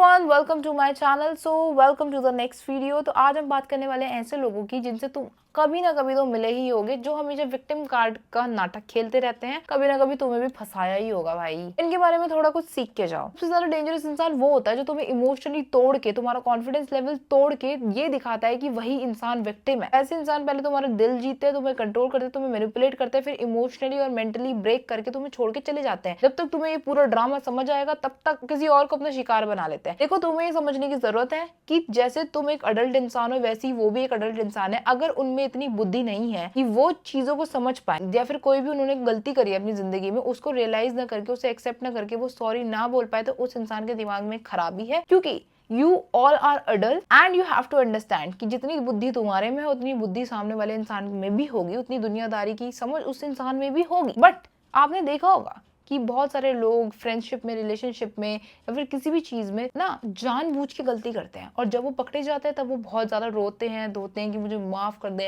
Everyone, welcome to my channel. So welcome to the next video. तो आज हम बात करने वाले हैं ऐसे लोगों की जिनसे तुम कभी ना कभी तो मिले ही होगे, जो हमेशा विक्टिम कार्ड का नाटक खेलते रहते हैं। कभी ना कभी तुम्हें भी फंसाया ही होगा भाई। इनके बारे में थोड़ा कुछ सीख के जाओ। सबसे ज्यादा डेंजरस इंसान वो होता है जो तुम्हें इमोशनली तोड़ के, तुम्हारा कॉन्फिडेंस लेवल तोड़ के ये दिखाता है कि वही इंसान विक्टिम है। ऐसे इंसान पहले तुम्हारा दिल जीतते हैं, तुम्हें कंट्रोल करते हैं, तुम्हें मैनिपुलेट करते हैं, फिर इमोशनली और मेंटली ब्रेक करके तुम्हें छोड़ के चले जाते हैं। जब तक तुम्हें ये पूरा ड्रामा समझ आएगा तब तक किसी और को अपना शिकार बना लेते हैं। देखो, तुम्हें ये समझने की जरूरत है कि जैसे तुम एक अडल्ट इंसान हो, वैसे ही वो भी एक अडल्ट इंसान है। अगर उनमें इतनी बुद्धि नहीं है कि वो चीजों को समझ पाए, या फिर कोई भी उन्होंने गलती करी है अपनी जिंदगी में, उसको रियलाइज ना करके, उसे एक्सेप्ट ना करके वो सॉरी ना बोल पाए, तो उस इंसान के दिमाग में खराबी है। क्योंकि You all are adult and you have to understand कि जितनी बुद्धि तुम्हारे में है उतनी बुद्धि सामने वाले इंसान में भी होगी, उतनी दुनियादारी की समझ उस इंसान में भी होगी। बट आपने देखा होगा कि बहुत सारे लोग फ्रेंडशिप में, रिलेशनशिप में या फिर किसी भी चीज में ना जानबूझ के गलती करते हैं, और जब वो पकड़े जाते हैं तब वो बहुत ज्यादा रोते हैं, धोते हैं कि मुझे माफ कर दे,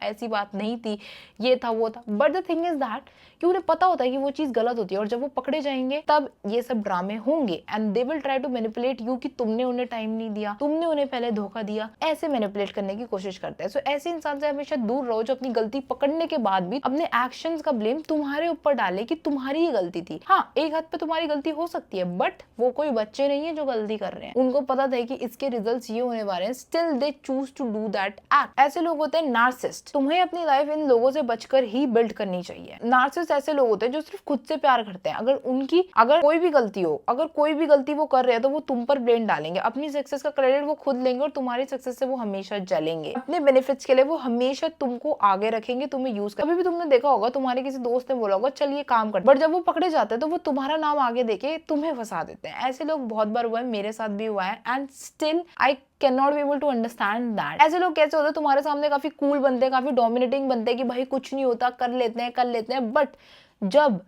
ऐसी बात नहीं थी, ये था वो था। But the thing is that कि उन्हें पता होता है कि वो चीज गलत होती है, और जब वो पकड़े जाएंगे तब ये सब ड्रामे होंगे and they will try to manipulate you कि तुमने उन्हें टाइम नहीं दिया, तुमने उन्हें पहले धोखा दिया। ऐसे मैनिपुलेट करने की कोशिश करते हैं। सो ऐसे इंसान से हमेशा दूर रहो जो अपनी गलती पकड़ने के बाद भी अपने एक्शंस का ब्लेम तुम्हारे ऊपर डाले कि तुम्हारी ही गलती थी। हाँ, एक हद पे तुम्हारी गलती हो सकती है, बट वो कोई बच्चे नहीं है जो गलती कर रहे हैं। उनको पता था कि इसके रिजल्ट्स ये होने वाले हैं, still they choose to do that act. ऐसे लोग होते हैं नार्सिसिस्ट। तुम्हें अपनी लाइफ इन लोगों से बचकर ही बिल्ड करनी चाहिए। नार्सिसिस्ट ऐसे लोग होते हैं जो सिर्फ खुद से प्यार करते हैं। अगर कोई भी गलती हो, अगर कोई भी गलती वो कर रहे हैं तो वो तुम पर ब्लेम डालेंगे। अपनी सक्सेस का क्रेडिट वो खुद लेंगे और तुम्हारी सक्सेस से वो हमेशा जलेंगे। अपने बेनिफिट्स के लिए वो हमेशा तुमको आगे रखेंगे, तुम्हें यूज कर। कभी भी तुमने देखा होगा तुम्हारे किसी दोस्त ने बोला होगा चल ये काम कर, बट जब वो पकड़े जाते हैं तो वो तुम्हारा नाम आगे देके तुम्हें फंसा देते हैं। ऐसे लोग बहुत बार हुआ है, मेरे साथ भी हुआ है, and still I can not be able to understand that. ऐसे लोग कैसे होते हैं, तुम्हारे सामने काफी कूल बनते हैं, काफी डोमिनेटिंग बनते हैं कि भाई कुछ नहीं होता, कर लेते हैं, बट जब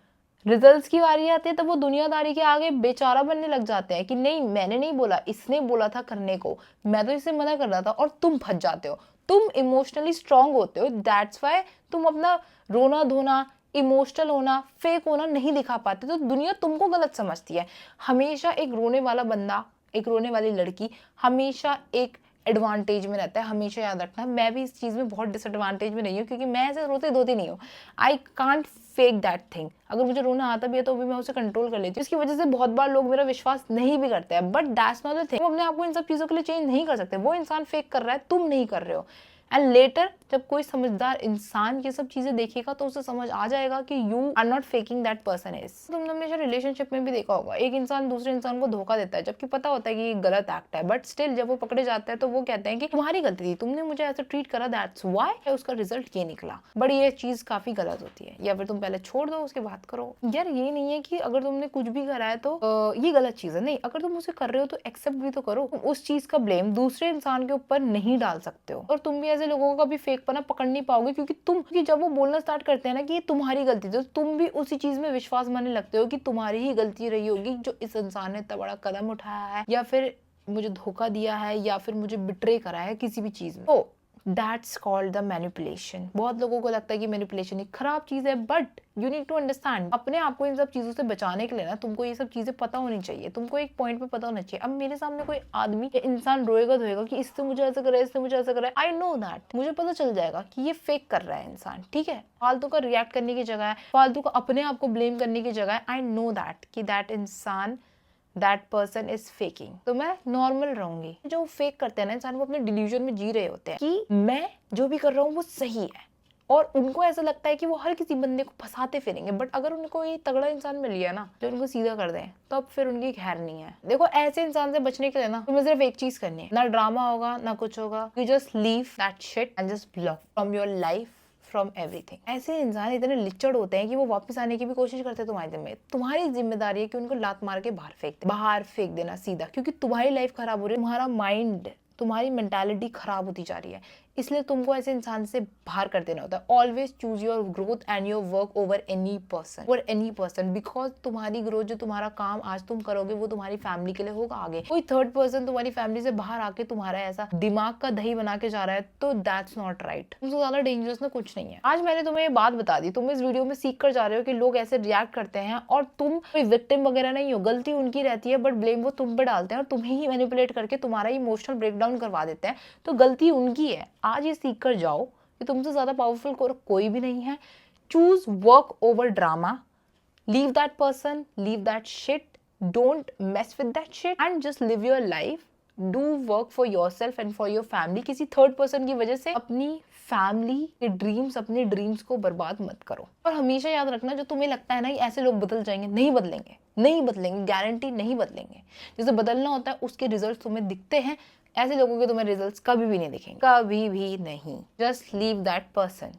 रिजल्ट्स की बारी आती है तब वो दुनियादारी के आगे बेचारा बनने लग जाते हैं कि नहीं, मैंने नहीं बोला, इसने बोला था करने को, मैं तो इससे मना कर रहा था, और तुम फंस जाते हो। तुम इमोशनली स्ट्रांग होते हो, दैट्स वाई तुम अपना रोना धोना, इमोशनल होना, फेक होना नहीं दिखा पाते, तो दुनिया तुमको गलत समझती है। हमेशा एक रोने वाला बंदा, एक रोने वाली लड़की हमेशा एक एडवांटेज में रहता है। हमेशा याद रखना, मैं भी इस चीज में बहुत डिसएडवांटेज में नहीं हूँ, क्योंकि मैं ऐसे रोती धोती नहीं हूँ। I can't fake that thing. अगर मुझे रोना आता भी है तो भी मैं उसे कंट्रोल कर लेती हूँ। इसकी वजह से बहुत बार लोग मेरा विश्वास नहीं भी करते हैं, but that's not the thing. अपने आप को इन सब चीजों के लिए चेंज नहीं कर सकते। वो इंसान फेक कर रहा है, तुम नहीं कर रहे हो। एंड लेटर जब कोई समझदार इंसान ये सब चीजें देखेगा तो उसे समझ आ जाएगा कि you are not faking that person is. तुमने हमेशा रिलेशनशिप में भी देखा होगा, एक इंसान दूसरे इंसान को धोखा देता है जबकि पता होता है कि ये गलत एक्ट है, बट स्टिल जब वो पकड़े जाते हैं तो वो कहते हैं कि तुम्हारी गलती थी, तुमने मुझे ऐसे ट्रीट करा, दैट्स व्हाई उसका रिजल्ट ये निकला। बट ये चीज काफी गलत होती है। या फिर तुम पहले छोड़ दो, उसके बाद करो। यार ये नहीं है कि अगर तुमने कुछ भी करा है तो ये गलत चीज है, नहीं। अगर तुम उसे कर रहे हो तो एक्सेप्ट भी तो करो। तुम उस चीज का ब्लेम दूसरे इंसान के ऊपर नहीं डाल सकते हो, और तुम भी ऐसे लोगों का भी फेक पना पकड़ नहीं पाओगे, क्योंकि जब वो बोलना स्टार्ट करते हैं ना कि ये तुम्हारी गलती, तो तुम भी उसी चीज में विश्वास मानने लगते हो कि तुम्हारी ही गलती रही होगी जो इस इंसान ने इतना बड़ा कदम उठाया है, या फिर मुझे धोखा दिया है, या फिर मुझे बिट्रे करा है किसी भी चीज में। तो दैट्स कॉल्ड द मैनिपुलेशन। बहुत लोगों को लगता है कि मैनिपुलेशन एक खराब चीज है, but you need to understand, अपने आप को इन सब चीजों से बचाने के लिए ना तुमको ये सब चीजें पता होनी चाहिए। तुमको एक पॉइंट पे पता होना चाहिए। अब मेरे सामने कोई आदमी या इंसान रोएगा धोएगा कि इससे मुझे ऐसा करे, इससे मुझे ऐसा करे, आई नो दैट, मुझे पता चल जाएगा कि ये फेक कर रहा है इंसान, ठीक है। फालतू का रिएक्ट करने की जगह है, फालतू का अपने आप को ब्लेम करने की जगह है, आई नो दैट कि दैट इंसान, दैट पर्सन इज फेकिंग, तो मैं नॉर्मल रहूंगी। जो फेक करते हैं ना इंसान, वो अपने डिल्यूजन में जी रहे होते हैं कि मैं जो भी कर रहा हूँ वो सही है, और उनको ऐसा लगता है कि वो हर किसी बंदे को फंसाते फिरेंगे। बट अगर उनको ये तगड़ा इंसान मिल गया ना जो उनको सीधा कर दे, तो अब फिर उनकी खैर नहीं है। देखो, ऐसे इंसान से बचने के लिए ना तुम्हें सिर्फ एक चीज करनी है, ना ड्रामा होगा ना कुछ होगा, you just leave that shit and just block from your life, from everything. ऐसे इंसान इतने लिचड़ होते हैं कि वो वापस आने की भी कोशिश करते हैं तुम्हारे में। तुम्हारी जिम्मेदारी है कि उनको लात मार के बाहर फेंक देना सीधा, क्योंकि तुम्हारी लाइफ खराब हो रही है, तुम्हारा माइंड, तुम्हारी मेंटालिटी खराब होती जा रही है। इसलिए तुमको ऐसे इंसान से बाहर कर देना होता है। Always choose your growth and your work over any person, because तुम्हारी ग्रोथ, जो तुम्हारा काम आज तुम करोगे वो तुम्हारी फैमिली के लिए होगा आगे। कोई थर्ड पर्सन तुम्हारी फैमिली से बाहर आके तुम्हारा ऐसा दिमाग का दही बना के जा रहा है तो दैट्स नॉट राइट। तुमसे ज्यादा डेंजरस ना कुछ नहीं है। आज मैंने तुम्हें ये बात बता दी, तुम इस वीडियो में सीख कर जा रहे हो कि लोग ऐसे रिएक्ट करते हैं और तुम कोई विक्टिम वगैरह नहीं हो। गलती उनकी रहती है बट ब्लेम वो तुम पे डालते हैं और तुम्हें ही मैनिपुलेट करके तुम्हारा इमोशनल ब्रेकडाउन करवा देते हैं, तो गलती उनकी है। आज ये सीख कर जाओ कि तुमसे ज्यादा पावरफुल कोई भी नहीं है। Choose work over drama, leave that person, leave that shit, don't mess with that shit and just live your life. Do work for your self and for your family. किसी थर्ड पर्सन की वजह से अपनी family के dreams, अपने dreams को बर्बाद मत करो। और हमेशा याद रखना, जो तुम्हें लगता है ना ऐसे लोग बदल जाएंगे, नहीं बदलेंगे, नहीं बदलेंगे, गारंटी नहीं बदलेंगे। जिसे बदलना होता है उसके रिजल्ट तुम्हें दिखते हैं, ऐसे लोगों के तुम्हें रिजल्ट्स कभी भी नहीं दिखेंगे, कभी भी नहीं। Just leave that person.